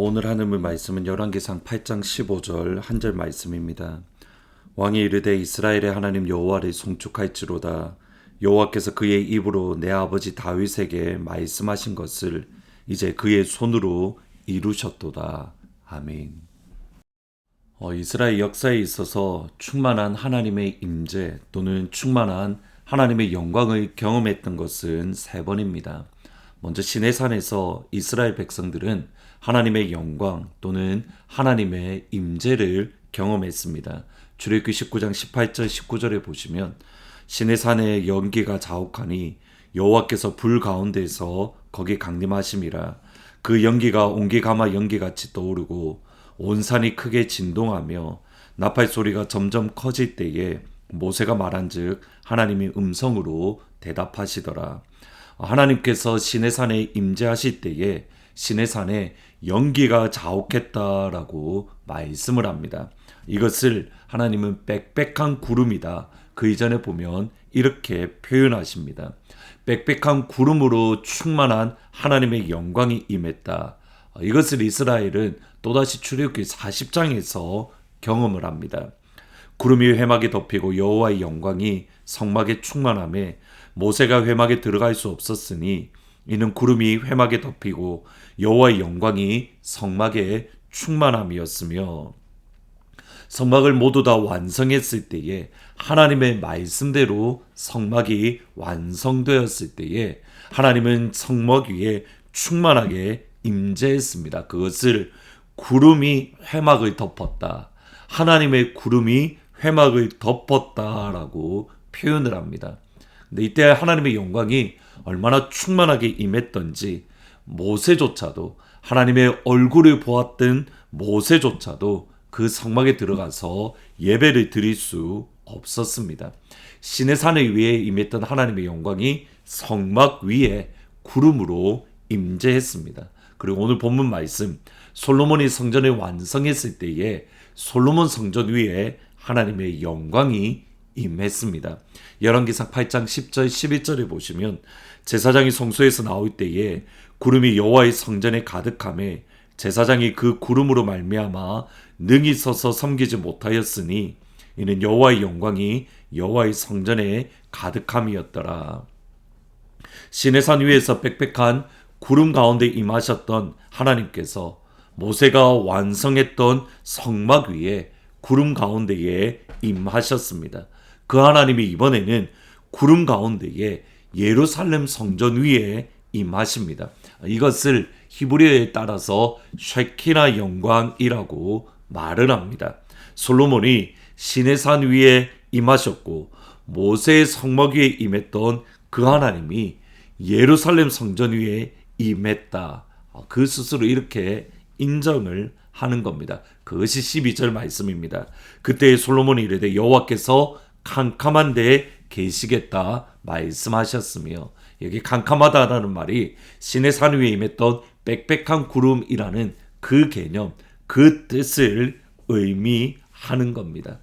오늘 하나님의 말씀은 열왕기상 8장 15절 한 절 말씀입니다. 왕이 이르되 이스라엘의 하나님 여호와를 송축할지로다. 여호와께서 그의 입으로 내 아버지 다윗에게 말씀하신 것을 이제 그의 손으로 이루셨도다. 아멘. 이스라엘 역사에 있어서 충만한 하나님의 임재 또는 충만한 하나님의 영광을 경험했던 것은 세 번입니다. 먼저 시내산에서 이스라엘 백성들은 하나님의 영광 또는 하나님의 임재를 경험했습니다. 출애굽기 19장 18절 19절에 보시면 시내산에 연기가 자욱하니 여호와께서 불 가운데서 거기 강림하심이라. 그 연기가 옹기가마 연기같이 떠오르고 온 산이 크게 진동하며 나팔 소리가 점점 커질 때에 모세가 말한즉 하나님이 음성으로 대답하시더라. 하나님께서 시내산에 임재하실 때에 시내산에 연기가 자욱했다라고 말씀을 합니다. 이것을 하나님은 빽빽한 구름이다. 그 이전에 보면 이렇게 표현하십니다. 빽빽한 구름으로 충만한 하나님의 영광이 임했다. 이것을 이스라엘은 또다시 출애굽기 40장에서 경험을 합니다. 구름이 회막에 덮이고 여호와의 영광이 성막에 충만함에 모세가 회막에 들어갈 수 없었으니 이는 구름이 회막에 덮이고 여호와의 영광이 성막에 충만함이었으며, 성막을 모두 다 완성했을 때에 하나님의 말씀대로 성막이 완성되었을 때에 하나님은 성막 위에 충만하게 임재했습니다. 그것을 구름이 회막을 덮었다. 하나님의 구름이 회막을 덮었다라고 표현을 합니다. 근데 이때 하나님의 영광이 얼마나 충만하게 임했던지 모세조차도, 하나님의 얼굴을 보았던 모세조차도 그 성막에 들어가서 예배를 드릴 수 없었습니다. 시내산 위에 임했던 하나님의 영광이 성막 위에 구름으로 임재했습니다. 그리고 오늘 본문 말씀, 솔로몬이 성전을 완성했을 때에 솔로몬 성전 위에 하나님의 영광이 임했습니다. 열왕기상 8장 10절 11절에 보시면 제사장이 성소에서 나올 때에 구름이 여호와의 성전에 가득하매 제사장이 그 구름으로 말미암아 능히 서서 섬기지 못하였으니 이는 여호와의 영광이 여호와의 성전에 가득함이었더라. 시내산 위에서 빽빽한 구름 가운데 임하셨던 하나님께서 모세가 완성했던 성막 위에 구름 가운데에 임하셨습니다. 그 하나님이 이번에는 구름 가운데에 예루살렘 성전 위에 임하십니다. 이것을 히브리어에 따라서 쉐키나 영광이라고 말을 합니다. 솔로몬이 시내산 위에 임하셨고 모세의 성막 위에 임했던 그 하나님이 예루살렘 성전 위에 임했다. 그 스스로 이렇게 인정을 하는 겁니다. 그것이 12절 말씀입니다. 그때 솔로몬이 이르되 여호와께서 캄캄한 데에 계시겠다 말씀하셨으며, 여기 캄캄하다라는 말이 시내산 위에 임했던 빽빽한 구름이라는 그 개념, 그 뜻을 의미하는 겁니다.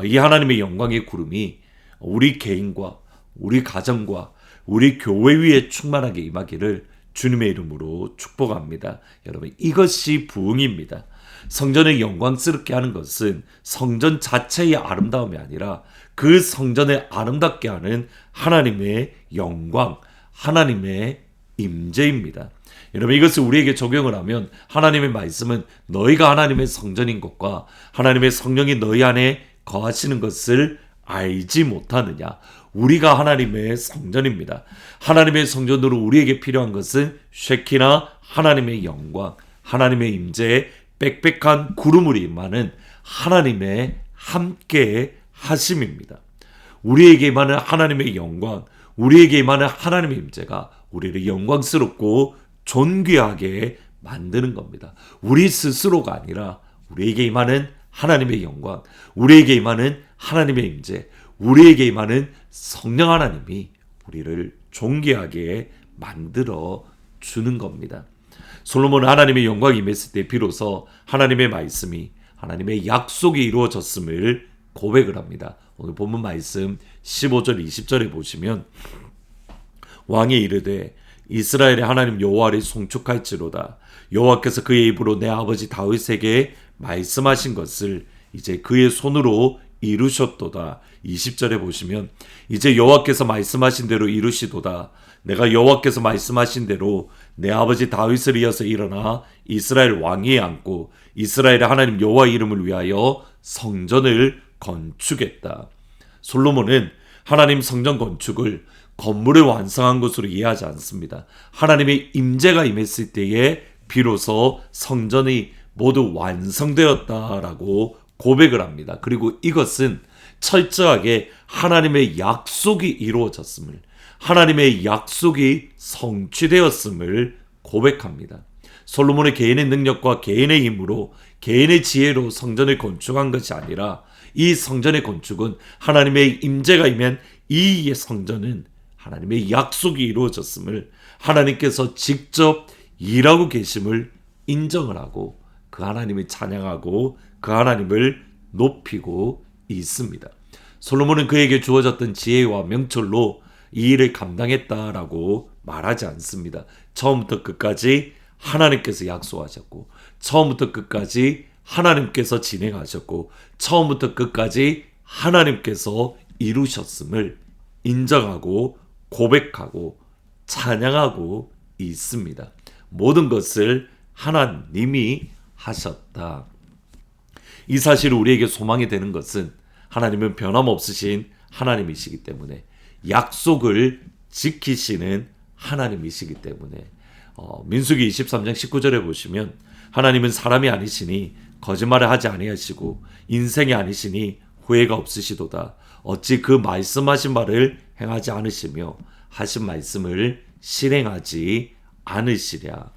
이 하나님의 영광의 구름이 우리 개인과 우리 가정과 우리 교회 위에 충만하게 임하기를 주님의 이름으로 축복합니다. 여러분, 이것이 부흥입니다. 성전을 영광스럽게 하는 것은 성전 자체의 아름다움이 아니라 그 성전을 아름답게 하는 하나님의 영광, 하나님의 임재입니다. 여러분, 이것을 우리에게 적용을 하면 하나님의 말씀은 너희가 하나님의 성전인 것과 하나님의 성령이 너희 안에 거하시는 것을 알지 못하느냐. 우리가 하나님의 성전입니다. 하나님의 성전으로 우리에게 필요한 것은 쉐키나 하나님의 영광, 하나님의 임재에 빽빽한 구름으로 임하는 하나님의 함께 하심입니다. 우리에게 임하는 하나님의 영광, 우리에게 임하는 하나님의 임재가 우리를 영광스럽고 존귀하게 만드는 겁니다. 우리 스스로가 아니라 우리에게 임하는 하나님의 영광, 우리에게 임하는 하나님의 임재, 우리에게 임하는 성령 하나님이 우리를 존귀하게 만들어 주는 겁니다. 솔로몬은 하나님의 영광이 임했을 때 비로소 하나님의 말씀이, 하나님의 약속이 이루어졌음을 고백을 합니다. 오늘 본문 말씀 15절 20절에 보시면 왕이 이르되 이스라엘의 하나님 여호와를 송축할지로다. 여호와께서 그의 입으로 내 아버지 다윗에게 말씀하신 것을 이제 그의 손으로 이루셨도다. 20절에 보시면 이제 여호와께서 말씀하신 대로 이루시도다. 내가 여호와께서 말씀하신 대로 내 아버지 다윗을 이어서 일어나 이스라엘 왕위에 앉고 이스라엘의 하나님 여호와 이름을 위하여 성전을 건축했다. 솔로몬은 하나님 성전 건축을 건물을 완성한 것으로 이해하지 않습니다. 하나님의 임재가 임했을 때에 비로소 성전이 모두 완성되었다라고 고백을 합니다. 그리고 이것은 철저하게 하나님의 약속이 이루어졌음을, 하나님의 약속이 성취되었음을 고백합니다. 솔로몬의 개인의 능력과 개인의 힘으로, 개인의 지혜로 성전을 건축한 것이 아니라 이 성전의 건축은 하나님의 임재가 임한 이 성전은 하나님의 약속이 이루어졌음을, 하나님께서 직접 일하고 계심을 인정을 하고 그 하나님을 찬양하고 그 하나님을 높이고 있습니다. 솔로몬은 그에게 주어졌던 지혜와 명철로 이 일을 감당했다라고 말하지 않습니다. 처음부터 끝까지 하나님께서 약속하셨고, 처음부터 끝까지 하나님께서 진행하셨고, 처음부터 끝까지 하나님께서 이루셨음을 인정하고 고백하고 찬양하고 있습니다. 모든 것을 하나님이 하셨다. 이 사실을 우리에게 소망이 되는 것은 하나님은 변함없으신 하나님이시기 때문에, 약속을 지키시는 하나님이시기 때문에, 민수기 23장 19절에 보시면 하나님은 사람이 아니시니 거짓말을 하지 아니하시고 인생이 아니시니 후회가 없으시도다. 어찌 그 말씀하신 말을 행하지 않으시며 하신 말씀을 실행하지 않으시랴.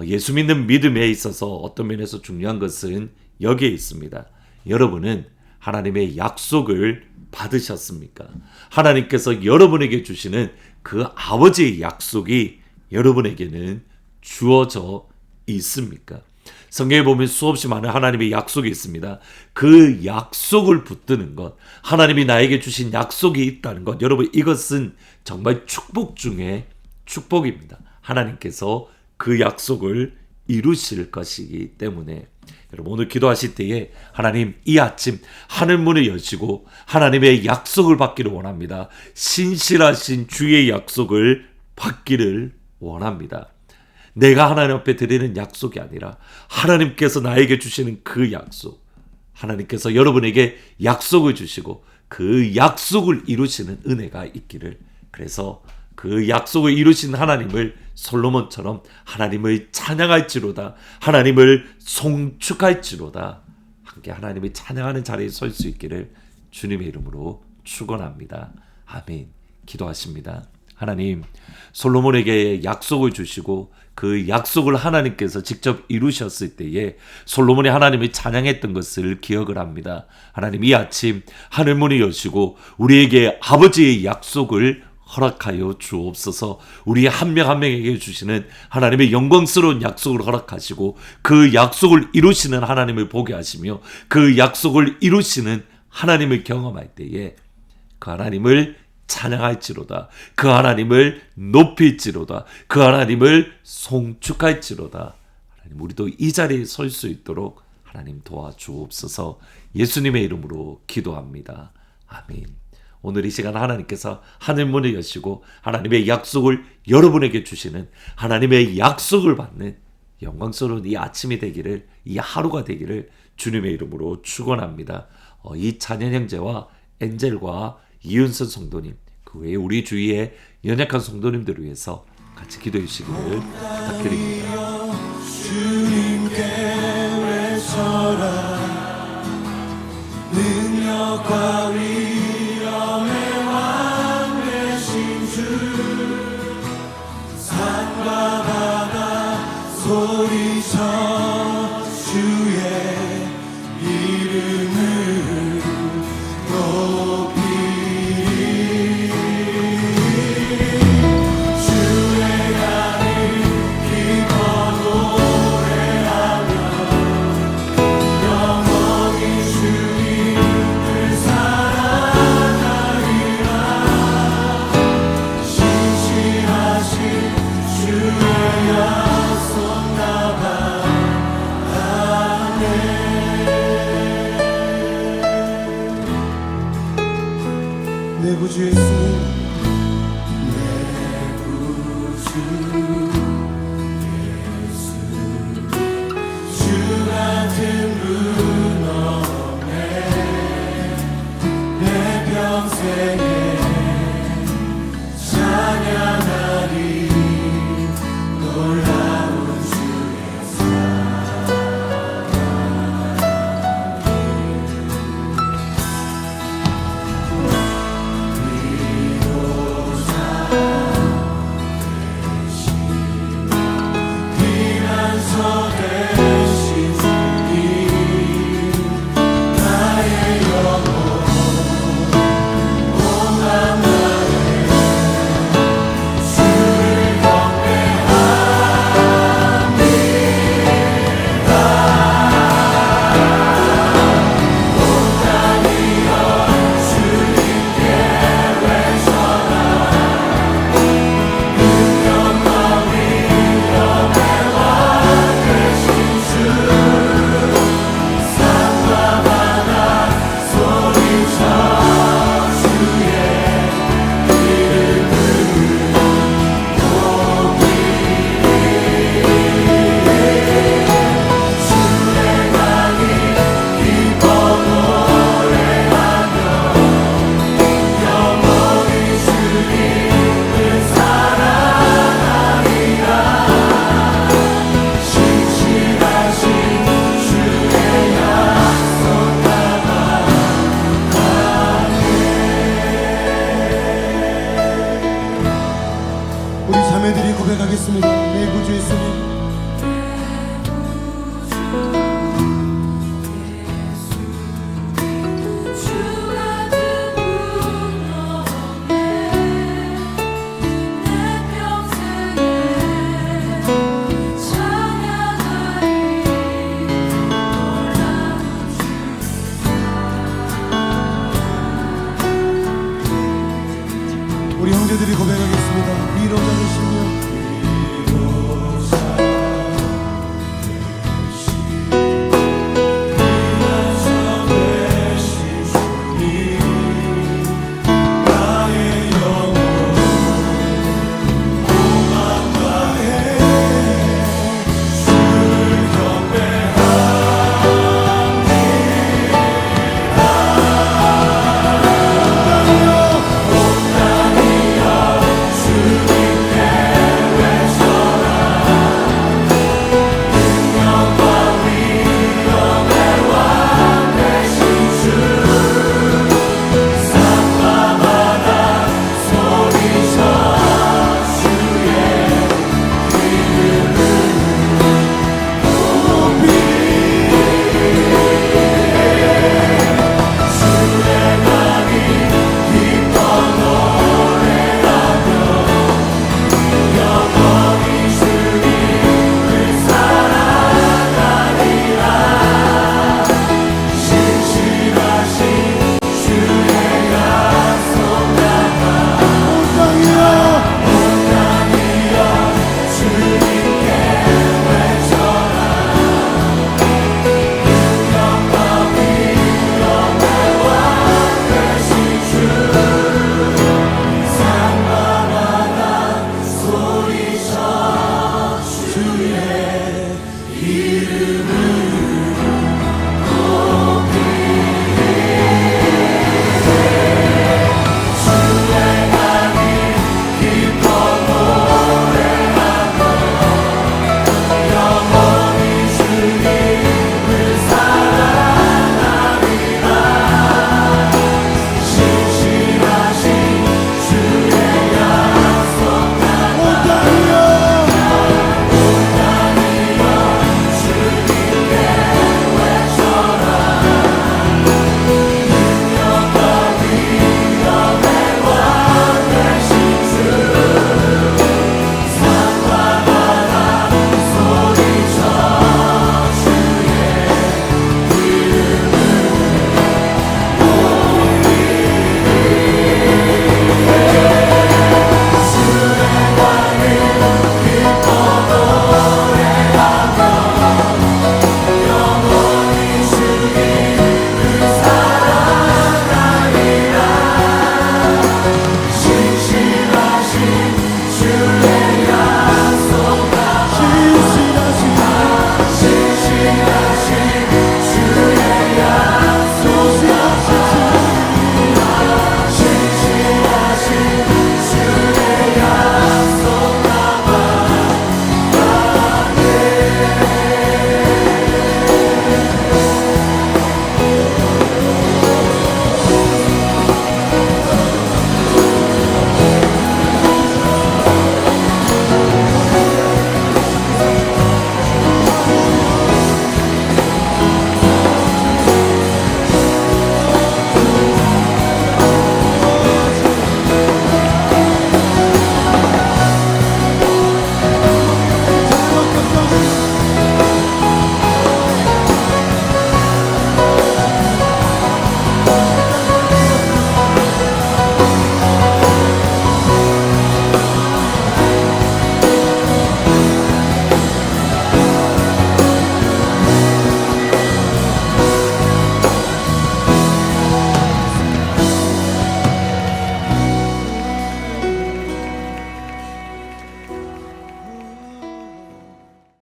예수 믿는 믿음에 있어서 어떤 면에서 중요한 것은 여기에 있습니다. 여러분은 하나님의 약속을 받으셨습니까? 하나님께서 여러분에게 주시는 그 아버지의 약속이 여러분에게는 주어져 있습니까? 성경에 보면 수없이 많은 하나님의 약속이 있습니다. 그 약속을 붙드는 것, 하나님이 나에게 주신 약속이 있다는 것, 여러분 이것은 정말 축복 중에 축복입니다. 하나님께서 그 약속을 이루실 것이기 때문에 여러분 오늘 기도하실 때에 하나님 이 아침 하늘문을 여시고 하나님의 약속을 받기를 원합니다. 신실하신 주의 약속을 받기를 원합니다. 내가 하나님 앞에 드리는 약속이 아니라 하나님께서 나에게 주시는 그 약속, 하나님께서 여러분에게 약속을 주시고 그 약속을 이루시는 은혜가 있기를, 그래서 그 약속을 이루신 하나님을 솔로몬처럼 하나님을 찬양할지로다, 하나님을 송축할지로다, 함께 하나님을 찬양하는 자리에 설 수 있기를 주님의 이름으로 축원합니다. 아멘. 기도하십니다. 하나님, 솔로몬에게 약속을 주시고 그 약속을 하나님께서 직접 이루셨을 때에 솔로몬이 하나님을 찬양했던 것을 기억을 합니다. 하나님 이 아침 하늘문을 여시고 우리에게 아버지의 약속을 허락하여 주옵소서. 우리 한 명 한 명에게 주시는 하나님의 영광스러운 약속을 허락하시고 그 약속을 이루시는 하나님을 보게 하시며 그 약속을 이루시는 하나님을 경험할 때에 그 하나님을 찬양할지로다, 그 하나님을 높일지로다, 그 하나님을 송축할지로다. 하나님 우리도 이 자리에 설 수 있도록 하나님 도와주옵소서. 예수님의 이름으로 기도합니다. 아멘. 오늘 이 시간 하나님께서 하늘문을 여시고 하나님의 약속을 여러분에게 주시는, 하나님의 약속을 받는 영광스러운 이 아침이 되기를, 이 하루가 되기를 주님의 이름으로 축원합니다. 이 찬양 형제와 엔젤과 이윤선 성도님, 그 외에 우리 주위에 연약한 성도님들을 위해서 같이 기도해 주시기를 부탁드립니다. 주님께 외쳐라. 능력과 위엄의 왕 되신 주, 산과 바다 소리쳐 주의 이름을 높이 영원히 주님을 사랑 내 구주 예수님, 주 같은 분 없네. 내 평생에 찬양하리 놀라운 주의 비난서 대신 주님, 나의 영혼 온 나라에 주를 우리 자매들이 고백하겠습니다. 내 구주 예수님, 우리 형제들이 고백하겠습니다. 위로가 되시며